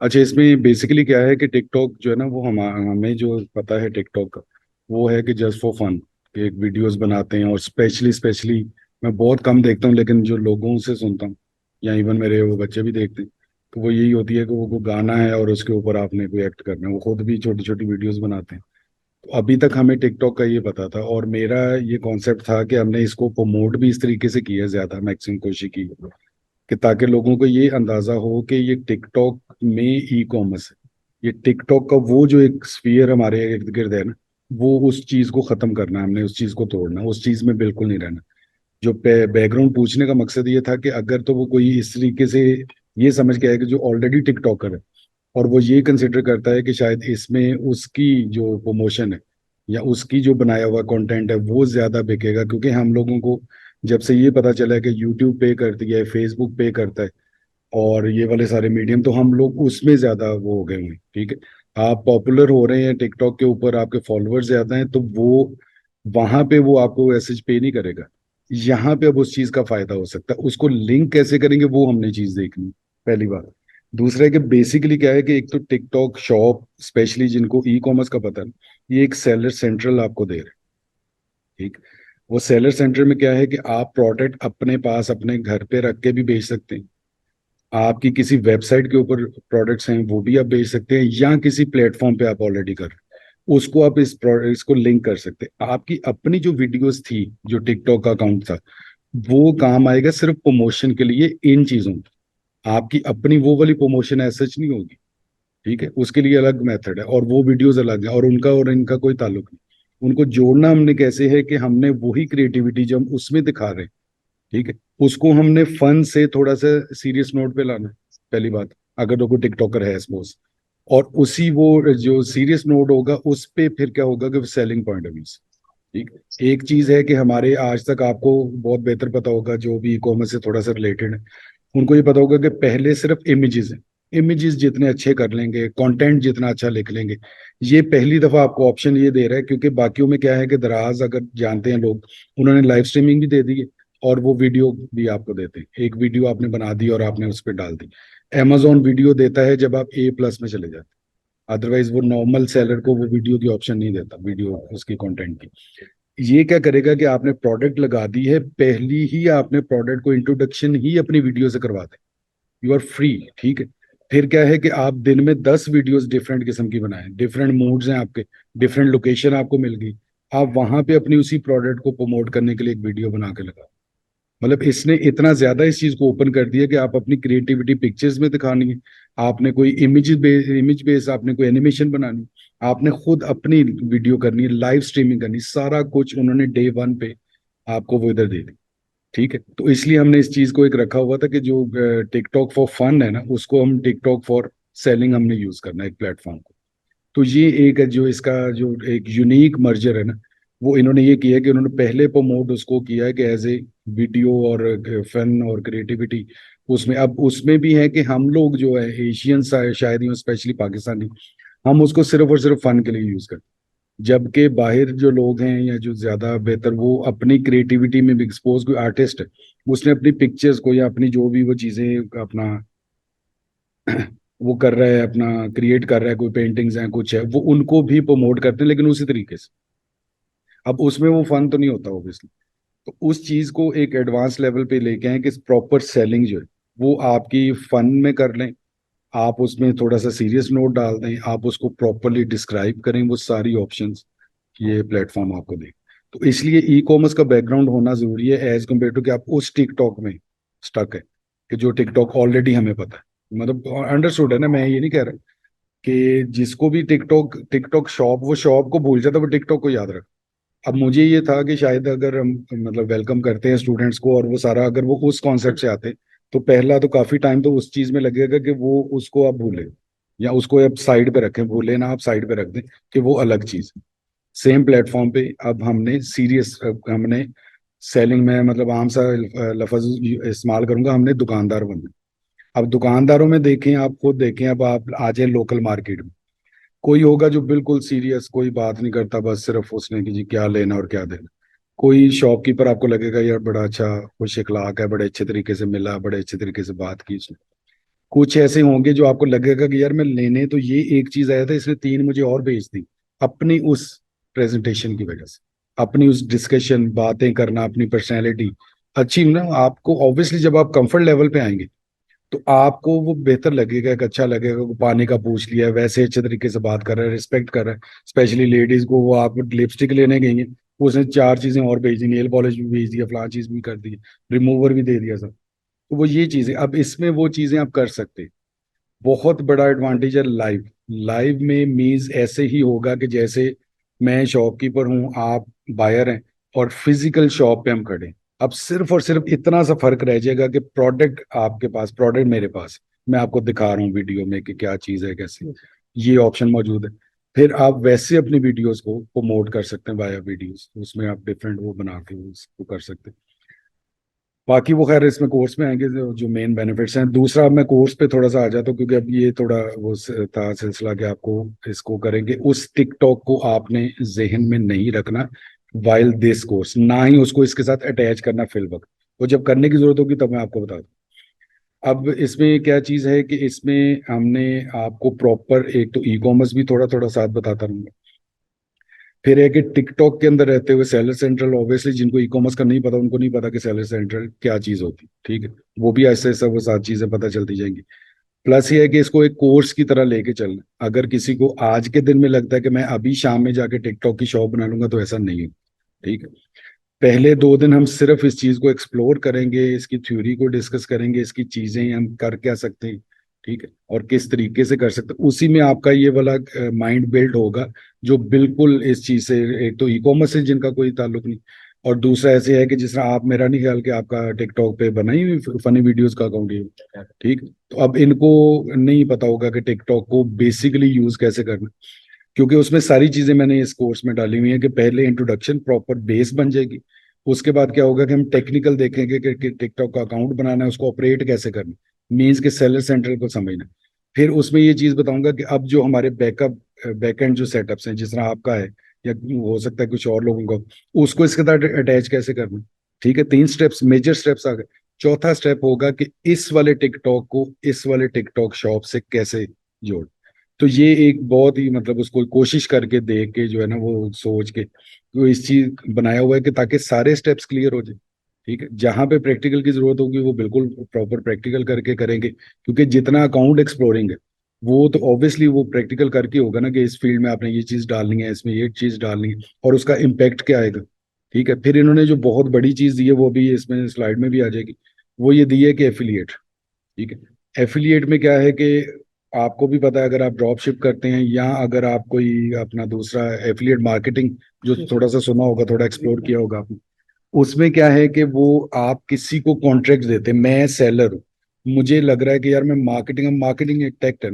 अच्छा, इसमें बेसिकली क्या है कि टिकटॉक जो है ना, वो हमें जो पता है टिकटॉक का, वो है कि जस्ट फॉर फन कि एक वीडियोस बनाते हैं। और स्पेशली स्पेशली मैं बहुत कम देखता हूँ, लेकिन जो लोगों से सुनता हूँ या इवन मेरे वो बच्चे भी देखते हैं, तो वो यही होती है कि वो को गाना है और उसके ऊपर आपने कोई एक्ट करना है। वो खुद भी छोटी छोटी वीडियोस बनाते हैं। तो अभी तक हमें टिकटॉक का ये पता था, और मेरा ये कॉन्सेप्ट था कि हमने इसको प्रमोट भी इस तरीके से किया, ज्यादा मैक्सिमम कोशिश की कि ताकि लोगों को ये अंदाजा हो कि ये टिकटॉक में ई कॉमर्स है। ये टिकटॉक का वो जो एक स्फीयर हमारे इर्द गिर्द है ना, वो उस चीज को खत्म करना है हमने, उस चीज को तोड़ना है, उस चीज में बिल्कुल नहीं रहना। जो बैकग्राउंड पूछने का मकसद ये था कि अगर तो वो कोई इस तरीके से ये समझ के आए कि जो ऑलरेडी टिकटॉकर है, और वो ये कंसिडर करता है कि शायद इसमें उसकी जो प्रमोशन है या उसकी जो बनाया हुआ कंटेंट है वो ज्यादा बिकेगा, क्योंकि हम लोगों को जब से ये पता चला है कि यूट्यूब पे करती है, फेसबुक पे करता है, और ये वाले सारे मीडियम, तो हम लोग उसमें ज्यादा वो हो गए हुए हैं। ठीक है, आप पॉपुलर हो रहे हैं टिकटॉक के ऊपर, आपके फॉलोअर्स ज्यादा हैं, तो वो वहां पे वो आपको मैसेज पे नहीं करेगा। यहाँ पे अब उस चीज का फायदा हो सकता है, उसको लिंक कैसे करेंगे वो हमने चीज देखनी, पहली बात। दूसरा है कि बेसिकली क्या है कि एक तो टिकटॉक शॉप, स्पेशली जिनको ई कॉमर्स का पता है, ये एक सेलर सेंट्रल आपको दे रहे हैं। ठीक, वो सेलर सेंटर में क्या है कि आप प्रोडक्ट अपने पास अपने घर पे रख के भी बेच सकते हैं। आपकी किसी वेबसाइट के ऊपर प्रोडक्ट्स हैं वो भी आप बेच सकते हैं, या किसी प्लेटफॉर्म पे आप ऑलरेडी कर रहे हैं उसको आप इसको लिंक कर सकते हैं। आपकी अपनी जो वीडियोस थी, जो टिकटॉक का अकाउंट था, वो काम आएगा सिर्फ प्रमोशन के लिए इन चीजों की। आपकी अपनी वो वाली प्रमोशन ऐसा सच नहीं होगी। ठीक है, उसके लिए अलग मेथड है और वो वीडियोस अलग है, और उनका और इनका कोई ताल्लुक नहीं। उनको जोड़ना हमने कैसे है कि हमने वही क्रिएटिविटी जो हम उसमें दिखा रहे हैं, ठीक है, उसको हमने फन से थोड़ा सा सीरियस नोट पे लाना है, पहली बात। अगर तो कोई टिकटॉकर है सपोज, और उसी वो जो सीरियस नोट होगा उस पे फिर क्या होगा कि सेलिंग पॉइंट है। ठीक, एक चीज है कि हमारे आज तक आपको बहुत बेहतर पता होगा, जो भी ई कॉमर्स से थोड़ा सा रिलेटेड है, उनको ये पता होगा कि पहले सिर्फ इमेजेस हैं। इमेजेस जितने अच्छे कर लेंगे, कंटेंट जितना अच्छा लिख लेंगे, ये पहली दफा आपको ऑप्शन ये दे रहा है। क्योंकि बाकियों में क्या है कि दराज अगर जानते हैं लोग, उन्होंने लाइव स्ट्रीमिंग भी दे दी है और वो वीडियो भी आपको देते हैं। एक वीडियो आपने बना दी और आपने उस पर डाल दी। Amazon वीडियो देता है जब आप A+ में चले जाते हैं, अदरवाइज वो नॉर्मल सेलर को वो वीडियो की ऑप्शन नहीं देता, वीडियो उसकी कंटेंट की। ये क्या करेगा कि आपने प्रोडक्ट लगा दी है, पहली ही आपने प्रोडक्ट को इंट्रोडक्शन ही अपनी वीडियो से करवा दें, यू आर फ्री। ठीक है, फिर क्या है कि आप दिन में 10 वीडियोस डिफरेंट किस्म की बनाएं, डिफरेंट मूड्स हैं आपके, डिफरेंट लोकेशन आपको मिल गई, आप वहां पे अपनी उसी प्रोडक्ट को प्रमोट करने के लिए एक वीडियो बना के लगा। मतलब इसने इतना ज्यादा इस चीज को ओपन कर दिया कि आप अपनी क्रिएटिविटी पिक्चर्स में दिखानी है, आपने कोई इमेज बेस आपने कोई एनिमेशन बनानी, आपने खुद अपनी वीडियो करनी है, लाइव स्ट्रीमिंग करनी, सारा कुछ उन्होंने डे वन पे आपको वो इधर दे दी। ठीक है, तो इसलिए हमने इस चीज को एक रखा हुआ था कि जो टिकटॉक फॉर फन है ना, उसको हम टिकटॉक फॉर सेलिंग हमने यूज करना है एक प्लेटफॉर्म को। तो ये एक है जो इसका जो एक यूनिक मर्जर है ना, वो इन्होंने ये किया है कि उन्होंने पहले प्रमोट उसको किया है कि एज ए वीडियो और फन और क्रिएटिविटी। उसमें अब उसमें भी है कि हम लोग जो है एशियन शायद स्पेशली पाकिस्तानी, हम उसको सिर्फ और सिर्फ फन के लिए यूज करते हैं। जबकि बाहर जो लोग हैं या जो ज्यादा बेहतर, वो अपनी क्रिएटिविटी में भी एक्सपोज, कोई आर्टिस्ट है, उसने अपनी पिक्चर्स को या अपनी जो भी वो चीजें अपना वो कर रहा है, अपना क्रिएट कर रहा है, कोई पेंटिंग्स हैं कुछ है, वो उनको भी प्रमोट करते हैं, लेकिन उसी तरीके से। अब उसमें वो फन तो नहीं होता ऑब्वियसली। तो उस चीज को एक एडवांस लेवल पे लेके आए कि प्रॉपर सेलिंग जो है वो आपकी फन में कर लें, आप उसमें थोड़ा सा सीरियस नोट डाल दें, आप उसको प्रॉपरली डिस्क्राइब करें, वो सारी ऑप्शंस ये प्लेटफॉर्म आपको दे। तो इसलिए ई कॉमर्स का बैकग्राउंड होना जरूरी है, एज कम्पेयर टू कि आप उस टिकटॉक में स्टक है, कि जो टिकटॉक ऑलरेडी हमें पता है। मतलब अंडरस्टूड है ना, मैं ये नहीं कह रहा कि जिसको भी टिकटॉक टिकटॉक शॉप, वो शॉप को भूल जाता, वो टिकटॉक को याद रख। अब मुझे ये था कि शायद अगर हम मतलब वेलकम करते हैं स्टूडेंट्स को, और वो सारा अगर वो उस कॉन्सेप्ट से आते, तो पहला तो काफी टाइम तो उस चीज में लगेगा कि वो उसको आप भूलें, या उसको आप साइड पे रखें, भूले ना, आप साइड पे रख दें कि वो अलग चीज। सेम प्लेटफॉर्म पे अब हमने सीरियस, हमने सेलिंग में मतलब आम सा लफज इस्तेमाल करूंगा, हमने दुकानदार बनना। अब दुकानदारों में देखें, आप खुद देखें, अब आप आ जाए लोकल मार्केट में, कोई होगा जो बिल्कुल सीरियस, कोई बात नहीं करता, बस सिर्फ उसने कि जी क्या लेना और क्या देना। कोई शॉपकीपर आपको लगेगा यार बड़ा अच्छा खुश इखलाक है, बड़े अच्छे तरीके से मिला, बड़े अच्छे तरीके से बात की उसने। कुछ ऐसे होंगे जो आपको लगेगा कि यार मैं लेने तो ये एक चीज आया था, इसने तीन मुझे और भेज दी, अपनी उस प्रेजेंटेशन की वजह से, अपनी उस डिस्कशन, बातें करना, अपनी पर्सनैलिटी अच्छी ना, आपको ऑब्वियसली जब आप कंफर्ट लेवल पे आएंगे तो आपको वो बेहतर लगेगा, एक अच्छा लगेगा। वो पानी का पूछ लिया है, वैसे अच्छे तरीके से बात कर रहा है, रिस्पेक्ट कर रहा है। स्पेशली लेडीज को, वो आप लिपस्टिक लेने गई हैं, उसने चार चीजें और भेज दी, नेल पॉलिश भी भेज दिया, फलां चीज भी कर दी, रिमूवर भी दे दिया सब। तो वो ये चीजें, अब इसमें वो चीजें आप कर सकते हैं। बहुत बड़ा एडवांटेज है लाइव। लाइव में मीन्स ऐसे ही होगा कि जैसे मैं शॉपकीपर हूँ, आप बायर हैं, और फिजिकल शॉप पे हम खड़े हैं। अब सिर्फ और सिर्फ इतना सा फर्क रह जाएगा कि प्रोडक्ट आपके पास, प्रोडक्ट मेरे पास, मैं आपको दिखा रहा हूँ वीडियो में कि क्या चीज़ है, कैसे, ये ऑप्शन मौजूद है। फिर आप वैसे अपनी वीडियोस को प्रमोट कर सकते हैं वाया वीडियोस, उसमें आप डिफरेंट वो बना के उसको कर सकते हैं। बाकी वो खैर इसमें कोर्स में आएंगे जो मेन बेनिफिट्स हैं। दूसरा, अब मैं कोर्स पे थोड़ा सा आ जाता हूँ, क्योंकि अब ये थोड़ा वो था सिलसिला कि आपको इसको करेंगे, उस टिकटॉक को आपने जहन में नहीं रखना वाइल दिस कोर्स, ना ही उसको इसके साथ अटैच करना फिल वक्त। वो जब करने की जरूरत होगी तब मैं आपको बता दूँ। अब इसमें क्या चीज़ है कि इसमें हमने आपको प्रॉपर, एक तो ई कॉमर्स भी थोड़ा थोड़ा साथ बताता रहूंगा। फिर है कि टिकटॉक के अंदर रहते हुए सेलर सेंट्रल, ऑब्वियसली जिनको ई कॉमर्स का नहीं पता उनको नहीं पता कि सेलर सेंट्रल क्या चीज होती, ठीक है। वो भी ऐसे ऐसे वो सात चीजें पता चलती जाएंगी। प्लस ये है कि इसको एक कोर्स की तरह लेके चलना। अगर किसी को आज के दिन में लगता है कि मैं अभी शाम में जाके टिकटॉक की शॉप बना लूंगा, तो ऐसा नहीं है, ठीक है। पहले 2 दिन हम सिर्फ इस चीज को एक्सप्लोर करेंगे, इसकी थ्योरी को डिस्कस करेंगे, इसकी चीजें हम कर क्या सकते हैं, ठीक है, और किस तरीके से कर सकते हैं। उसी में आपका ये वाला माइंड बिल्ड होगा, जो बिल्कुल इस चीज से, एक तो ई कॉमर्स से जिनका कोई ताल्लुक नहीं, और दूसरा ऐसे है कि जिस तरह आप, मेरा नहीं ख्याल कि आपका टिकटॉक पे बना ही फनी वीडियोस का अकाउंट है, ठीक। तो अब इनको नहीं पता होगा कि टिकटॉक को बेसिकली यूज कैसे करना, क्योंकि उसमें सारी चीजें मैंने इस कोर्स में डाली हुई है कि पहले इंट्रोडक्शन, प्रॉपर बेस बन जाएगी। उसके बाद क्या होगा कि हम टेक्निकल देखेंगे कि टिकटॉक का अकाउंट बनाना है, उसको ऑपरेट कैसे करना, मीन्स के सेलर सेंटर को समझना। फिर उसमें ये चीज बताऊंगा कि अब जो हमारे बैकअप, बैकएंड जो सेटअप्स हैं, जिस तरह आपका है या हो सकता है कुछ और लोगों का, उसको इसके साथ अटैच कैसे करना, ठीक है। 3 स्टेप्स, मेजर स्टेप्स आ गए। चौथा स्टेप होगा कि इस वाले टिकटॉक को इस वाले टिकटॉक शॉप से कैसे जोड़। तो ये एक बहुत ही, मतलब उसको कोशिश करके देख के जो है ना, वो सोच के तो इस चीज बनाया हुआ है कि ताकि सारे स्टेप्स क्लियर हो जाए, ठीक है। जहां पे प्रैक्टिकल की जरूरत होगी वो बिल्कुल प्रॉपर प्रैक्टिकल करके करेंगे, क्योंकि जितना अकाउंट एक्सप्लोरिंग है वो तो ऑब्वियसली वो प्रैक्टिकल करके होगा ना, कि इस फील्ड में आपने ये चीज डालनी है, इसमें ये चीज डालनी है, और उसका इम्पैक्ट क्या आएगा, ठीक है। फिर इन्होंने जो बहुत बड़ी चीज दी है, वो भी इसमें स्लाइड में भी आ जाएगी। वो ये दी है कि एफिलिएट, ठीक है। एफिलिएट में क्या है कि आपको भी पता है, अगर आप ड्रॉप शिप करते हैं, या अगर आप कोई अपना दूसरा एफिलिएट मार्केटिंग, जो थोड़ा सा सुना होगा, थोड़ा एक्सप्लोर किया होगा आपने, उसमें क्या है कि वो आप किसी को कॉन्ट्रैक्ट देते हैं। मैं सेलर हूँ, मुझे लग रहा है कि यार मैं मार्केटिंग, हम मार्केटिंग एक टेक्ट है।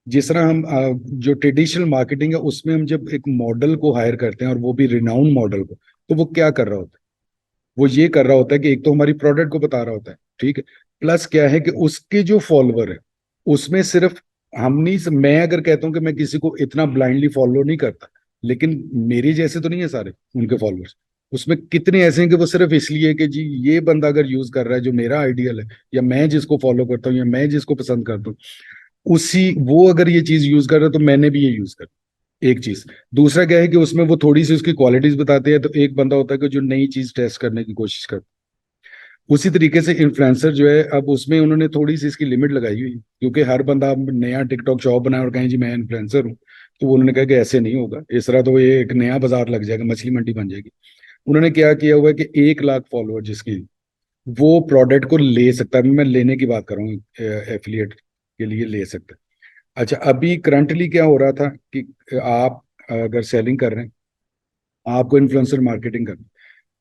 जिस तरह हम जो ट्रेडिशनल मार्केटिंग है, उसमें हम जब एक मॉडल को हायर करते हैं, और वो भी रिनाउंड मॉडल को, तो वो क्या कर रहा होता है, वो ये कर रहा होता है कि एक तो हमारी प्रोडक्ट को बता रहा होता है, ठीक है। प्लस क्या है कि उसके जो फॉलोअर है, उसमें सिर्फ हम नहीं, मैं अगर कहता हूँ कि मैं किसी को इतना ब्लाइंडली फॉलो नहीं करता, लेकिन मेरे जैसे तो नहीं है सारे उनके फॉलोअर्स। उसमें कितने ऐसे हैं कि वो सिर्फ इसलिए कि जी ये बंदा अगर यूज कर रहा है जो मेरा आइडियल है, या मैं जिसको फॉलो करता हूँ, या मैं जिसको पसंद करता हूँ, उसी वो अगर ये चीज यूज कर रहा है तो मैंने भी ये यूज कर। एक चीज। दूसरा क्या है कि उसमें वो थोड़ी सी उसकी क्वालिटीज बताते हैं, तो एक बंदा होता है कि जो नई चीज टेस्ट करने की कोशिश करता है। उसी तरीके से इन्फ्लुएंसर जो है, अब उसमें उन्होंने थोड़ी सी इसकी लिमिट लगाई हुई है, क्योंकि हर बंदा अब नया टिकटॉक शॉप बनाए और कहें जी मैं इन्फ्लुएंसर हूँ, तो उन्होंने कहा कि ऐसे नहीं होगा, इस तरह तो ये एक नया बाजार लग जाएगा, मछली मंडी बन जाएगी। उन्होंने क्या किया हुआ है कि 1 लाख फॉलोअर जिसकी, वो प्रोडक्ट को ले सकता है। अभी मैं लेने की बात कर रहा हूँ, एफिलिएट के लिए ले सकता है। अच्छा, अभी करंटली क्या हो रहा था कि आप अगर सेलिंग कर रहे हैं, आपको इन्फ्लुएंसर मार्केटिंग करनी,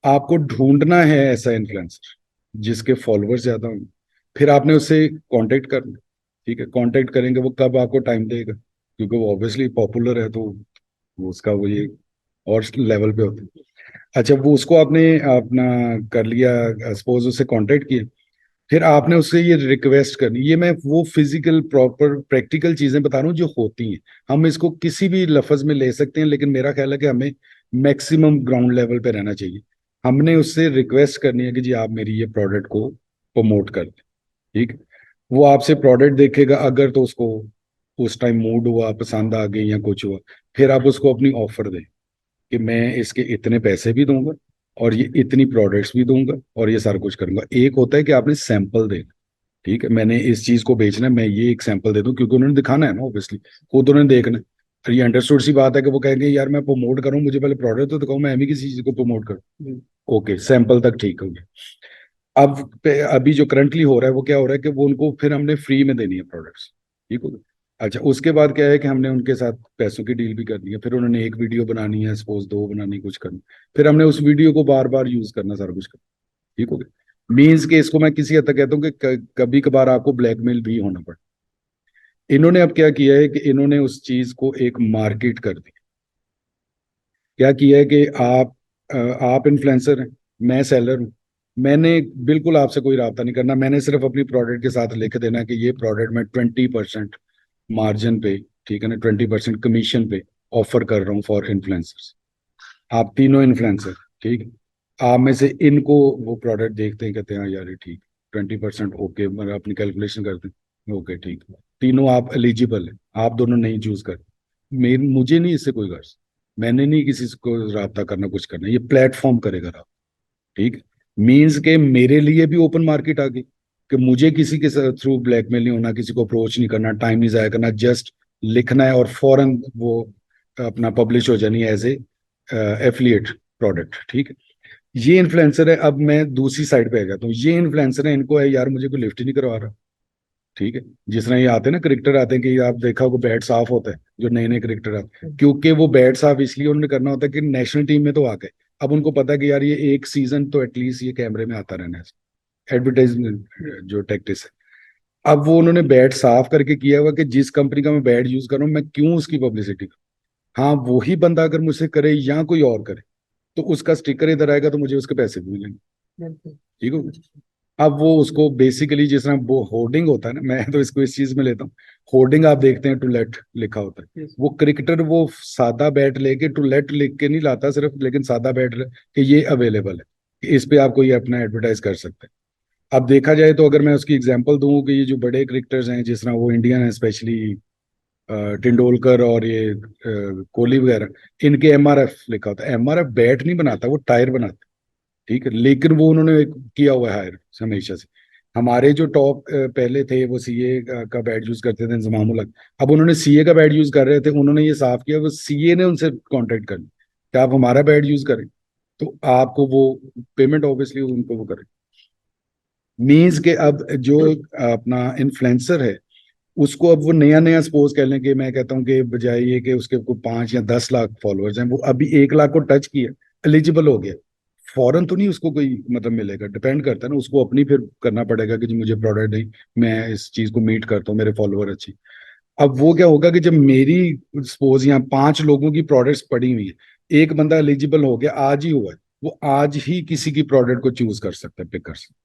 आपको ढूंढना है ऐसा इन्फ्लुएंसर जिसके फॉलोअर्स ज्यादा होंगे। फिर आपने उससे कांटेक्ट करना, ठीक है। कांटेक्ट करेंगे, वो कब आपको टाइम देगा, क्योंकि वो ऑब्वियसली पॉपुलर है, तो वो उसका वो ये और लेवल पे होता है। अच्छा, वो उसको आपने अपना कर लिया, सपोज उससे कांटेक्ट किया, फिर आपने उससे ये रिक्वेस्ट करनी। ये मैं वो फिजिकल प्रॉपर प्रैक्टिकल चीजें बता रहा हूँ जो होती हैं। हम इसको किसी भी लफ्ज में ले सकते हैं, लेकिन मेरा ख्याल है कि हमें मैक्सिमम ग्राउंड लेवल पे रहना चाहिए। हमने उससे रिक्वेस्ट करनी है कि जी आप मेरी ये प्रोडक्ट को प्रमोट कर दें, ठीक। वो आपसे प्रोडक्ट देखेगा, अगर तो उसको उस टाइम मूड हुआ, पसंद आ गई या कुछ हुआ, फिर आप उसको अपनी ऑफर दें कि मैं इसके इतने पैसे भी दूंगा और ये इतनी प्रोडक्ट्स भी दूंगा और ये सारा कुछ करूंगा। एक होता है कि आपने सैंपल देना, ठीक है, मैंने इस चीज को बेचना है, मैं ये एक सैंपल दे दूं, क्योंकि उन्होंने दिखाना है ना, ऑब्वियसली खुद उन्होंने देखना है। और ये अंडरस्टूड सी बात है कि वो कहेंगे यार मैं प्रमोट करूं, मुझे पहले प्रोडक्ट तो दिखाओ, मैं अभी किसी चीज को प्रमोट करूं। ओके, सैंपल तक ठीक हो गया। अब अभी जो करंटली हो रहा है वो क्या हो रहा है कि वो उनको फिर हमने फ्री में देनी है प्रोडक्ट्स, ठीक हो गया। अच्छा, उसके बाद क्या है कि हमने उनके साथ पैसों की डील भी करनी है, फिर उन्होंने एक वीडियो बनानी है, सपोज दो बनानी, कुछ करनी, फिर हमने उस वीडियो को बार बार यूज करना, सारा कुछ करना, ठीक हो गया। मीन्स के इसको मैं किसी हद तक कहता हूँ कि कभी कभार आपको ब्लैकमेल भी होना पड़ा। इन्होंने अब क्या किया है कि इन्होंने उस चीज को एक मार्केट कर दी। क्या किया है कि आप इन्फ्लुएंसर हैं, मैं सेलर हूँ, मैंने बिल्कुल आपसे कोई राब्ता नहीं करना, मैंने सिर्फ अपनी प्रोडक्ट के साथ लिख देना कि ये प्रोडक्ट मैं 20% मार्जिन पे, ठीक है ना, 20% कमीशन पे ऑफर कर रहा हूँ फॉर इन्फ्लुएंसर्स। आप तीनों इन्फ्लुएंसर, ठीक है, आप में से इनको वो प्रोडक्ट देखते हैं, कहते हैं हाँ यार ये ठीक, 20% ओके, मतलब अपनी कैलकुलेशन करते हैं, ओके ठीक, तीनों आप एलिजिबल है, आप दोनों नहीं चूज कर, मेरे मुझे नहीं इससे कोई गर्ज, मैंने नहीं किसी को राब्ता करना, कुछ करना, ये प्लेटफॉर्म करेगा राब्ता, ठीक है। मीन्स के मेरे लिए भी ओपन मार्केट आ गई कि मुझे किसी के थ्रू ब्लैकमेल नहीं होना, किसी को अप्रोच नहीं करना, टाइम नहीं जाया करना, जस्ट लिखना है और फौरन वो अपना पब्लिश हो जानी है एज ए एफिलिएट प्रोडक्ट, ठीक है। ये इन्फ्लुएंसर है, अब मैं दूसरी साइड पे आ जाता हूँ, ये इन्फ्लुएंसर है, इनको है यार मुझे कोई लिफ्ट ही नहीं करवा रहा, ठीक है। जिस तरह ये आते हैं ना क्रिकेटर आते हैं, कि आप देखा होगा बैट साफ होता है, जो नए नए क्रिकेटर आते हैं, क्योंकि वो बैट साफ इसलिए उन्होंने करना होता है कि नेशनल टीम में तो आ गए, अब उनको पता है कि यार ये एक सीजन तो एटलीस्ट ये कैमरे में आता रहना है, एडवर्टाइजमेंट जो टैक्टिस है। अब वो उन्होंने बैट साफ करके किया हुआ कि जिस कंपनी का मैं बैट यूज कर रहा हूँ, मैं क्यों उसकी पब्लिसिटी करूँ। हाँ, वही बंदा अगर मुझसे करे या कोई और करे, तो उसका स्टिकर इधर आएगा तो मुझे उसके पैसे भी मिलेंगे, ठीक हो। अब वो उसको बेसिकली जिस तरह वो होर्डिंग होता है ना, मैं तो इसको इस चीज में लेता हूँ, होर्डिंग आप देखते हैं टू लेट लिखा होता है, वो क्रिकेटर वो सादा बैट लेके टू लेट लिख के नहीं लाता सिर्फ, लेकिन सादा बैट कि ये अवेलेबल है, कि इस पे आप कोई अपना एडवर्टाइज कर सकते हैं। अब देखा जाए तो अगर मैं उसकी एग्जांपल दूं कि ये जो बड़े क्रिकेटर्स हैं, जिस तरह वो इंडियन है स्पेशली, तेंदुलकर और ये कोहली वगैरह, इनके एमआरएफ लिखा होता है, एमआरएफ बैट नहीं बनाता, वो टायर बनाता है, ठीक है, लेकिन वो उन्होंने किया हुआ है हायर हमेशा से। हमारे जो टॉप पहले थे वो सीए का बैट यूज करते थे, इंजमाम उल हक, अब उन्होंने सीए का बैट यूज कर रहे थे, उन्होंने ये साफ किया, वो सीए ने उनसे कांटेक्ट कर लिया कि आप हमारा बैट यूज करें, तो आपको वो पेमेंट ऑब्वियसली उनको वो करें। मीन्स के अब जो अपना इन्फ्लुएंसर है, उसको अब वो नया नया सपोज कर लें कि मैं कहता हूँ कि बजाय ये कि उसके को 5 या 10 लाख फॉलोअर्स हैं, वो अभी 1 लाख को टच किया, एलिजिबल हो गया, फॉरन तो नहीं उसको कोई मतलब मिलेगा, डिपेंड करता है ना, उसको अपनी फिर करना पड़ेगा कि जी मुझे प्रोडक्ट नहीं, मैं इस चीज को मीट करता हूँ, मेरे फॉलोअर अच्छी। अब वो क्या होगा कि जब मेरी सपोज यहाँ 5 लोगों की प्रोडक्ट्स पड़ी हुई है, एक बंदा एलिजिबल हो गया, आज ही हुआ है, वो आज ही किसी की प्रोडक्ट को चूज कर सकता है, पिक कर सकता है,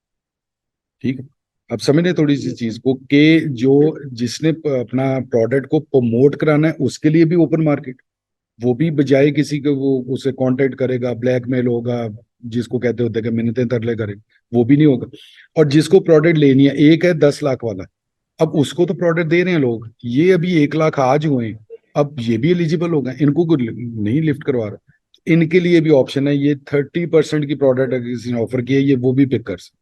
ठीक है। अब समझ थोड़ी सी चीज को कि जो जिसने अपना प्रोडक्ट को प्रमोट कराना है उसके लिए भी ओपन मार्केट, वो भी बजाय किसी को वो उसे कांटेक्ट करेगा, ब्लैकमेल होगा, जिसको कहते होते हैं कि मिन्नतें तरले करे, वो भी नहीं होगा। और जिसको प्रोडक्ट लेनी है, एक है 10 लाख वाला, अब उसको तो प्रोडक्ट दे रहे हैं लोग, ये अभी 1 लाख आज हुए हैं, अब ये भी एलिजिबल हो गए, इनको कोई नहीं लिफ्ट करवा रहा, इनके लिए भी ऑप्शन है, ये 30% की प्रोडक्ट अगर किसी ने ऑफर की है, ये वो भी पिक कर सकते,